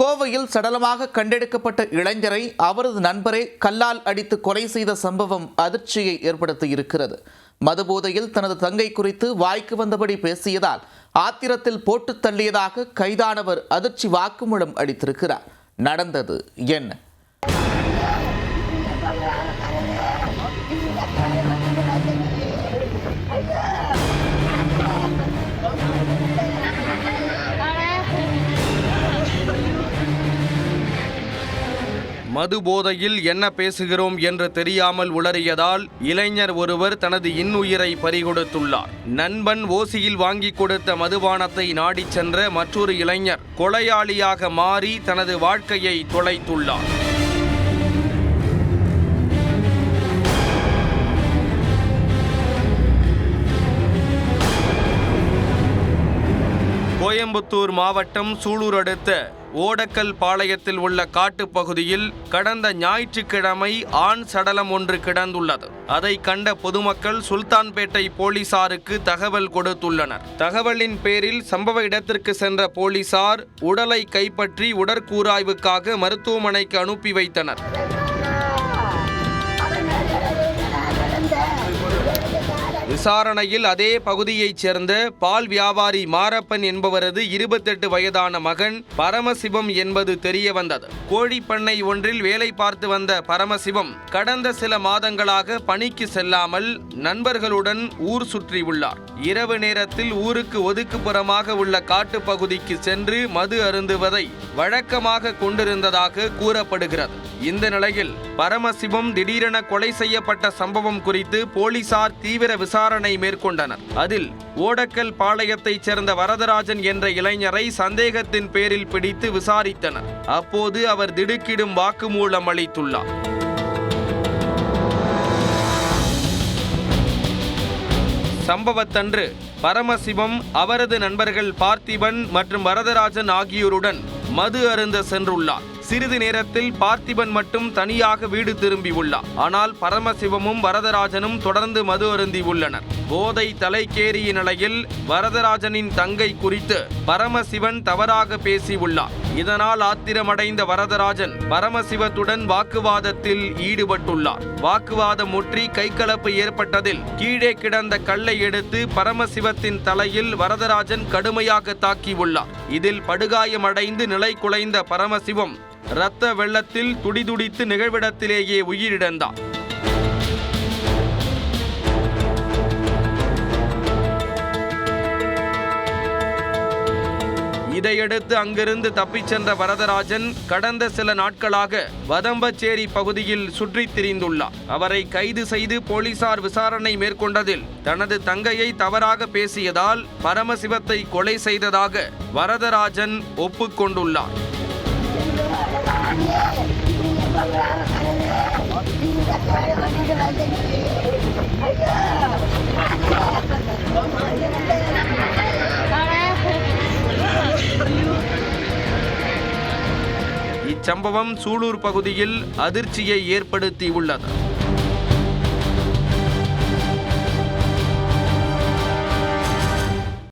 கோவையில் சடலமாக கண்டெடுக்கப்பட்ட இளைஞரை அவரது நண்பரே கல்லால் அடித்து கொலை செய்த சம்பவம் அதிர்ச்சியை ஏற்படுத்தியிருக்கிறது. மதுபோதையில் தனது தங்கை குறித்து வாய்க்கு வந்தபடி பேசியதால் ஆத்திரத்தில் போட்டு தள்ளியதாக கைதானவர் அதிர்ச்சி வாக்குமூலம் அளித்திருக்கிறார். நடந்தது என்ன? மது போதையில் என்ன பேசுகிறோம் என்று தெரியாமல் உளறியதால் இளைஞர் ஒருவர் தனது இன்னுயிரை பறிகொடுத்துள்ளார். நண்பன் ஓசியில் வாங்கி கொடுத்த மதுபானத்தை நாடிச் சென்ற மற்றொரு இளைஞர் கொலையாளியாக மாறி தனது வாழ்க்கையை தொலைத்துள்ளார். கோயம்புத்தூர் மாவட்டம் சூலூர் அடுத்த ஓடக்கல் பாளையத்தில் உள்ள காட்டுப்பகுதியில் கடந்த ஞாயிற்றுக்கிழமை ஆண் சடலம் ஒன்று கிடந்துள்ளது. அதை கண்ட பொதுமக்கள் சுல்தான்பேட்டை போலீசாருக்கு தகவல் கொடுத்துள்ளனர். தகவலின் பேரில் சம்பவ இடத்திற்கு சென்ற போலீசார் உடலை கைப்பற்றி உடற்கூராய்வுக்காக மருத்துவமனைக்கு அனுப்பி வைத்தனர். விசாரணையில் அதே பகுதியைச் சேர்ந்த பால் வியாபாரி மாரப்பன் என்பவரது 28 வயதான மகன் பரமசிவம் என்பது தெரிய வந்தது. கோழிப்பண்ணை ஒன்றில் வேலை பார்த்து வந்த பரமசிவம் கடந்த சில மாதங்களாக பணிக்கு செல்லாமல் நண்பர்களுடன் ஊர் சுற்றியுள்ளார். இரவு நேரத்தில் ஊருக்கு ஒதுக்குப்புறமாக உள்ள காட்டுப்பகுதிக்கு சென்று மது அருந்துவதை வழக்கமாக கொண்டிருந்ததாக கூறப்படுகிறது. இந்த நிலையில் பரமசிவம் திடீரென கொலை செய்யப்பட்ட சம்பவம் குறித்து போலீசார் தீவிர விசாரணை மேற்கொண்டனர். அதில் ஓடக்கல் பாளையத்தைச் சேர்ந்த வரதராஜன் என்ற இளைஞரை சந்தேகத்தின் பேரில் பிடித்து விசாரித்தனர். அப்போது அவர் திடுக்கிடும் வாக்குமூலம் அளித்துள்ளார். சம்பவத்தன்று பரமசிவம் அவரது நண்பர்கள் பார்த்திபன் மற்றும் வரதராஜன் ஆகியோருடன் மது அருந்த சென்றுள்ளார். சிறிது நேரத்தில் பார்த்திபன் மட்டும் தனியாக வீடு திரும்பியுள்ளார். ஆனால் பரமசிவமும் வரதராஜனும் தொடர்ந்து மது அருந்தி உள்ளனர். போதை தலைக்கேறிய நிலையில் வரதராஜனின் தங்கை குறித்து பரமசிவன் தவறாக பேசியுள்ளார். இதனால் ஆத்திரமடைந்த வரதராஜன் பரமசிவத்துடன் வாக்குவாதத்தில் ஈடுபட்டுள்ளார். வாக்குவாதம் முற்றி கைகலப்பு ஏற்பட்டதில் கீழே கிடந்த கல்லை எடுத்து பரமசிவத்தின் தலையில் வரதராஜன் கடுமையாக தாக்கியுள்ளார். இதில் படுகாயமடைந்து நிலை குலைந்த பரமசிவம் இரத்த வெள்ளத்தில் துடிதுடித்து நிகழ்விடத்திலேயே உயிரிழந்தார். இதையடுத்து அங்கிருந்து தப்பிச் சென்ற வரதராஜன் கடந்த சில நாட்களாக வதம்பச்சேரி பகுதியில் சுற்றித் திரிந்துள்ளார். அவரை கைது செய்து போலீசார் விசாரணை மேற்கொண்டதில் தனது தங்கையை தவறாக பேசியதால் பரமசிவத்தை கொலை செய்ததாக வரதராஜன் ஒப்புக்கொண்டுள்ளார். இச்சம்பவம் சூலூர் பகுதியில் அதிர்ச்சியை ஏற்படுத்தியுள்ளது.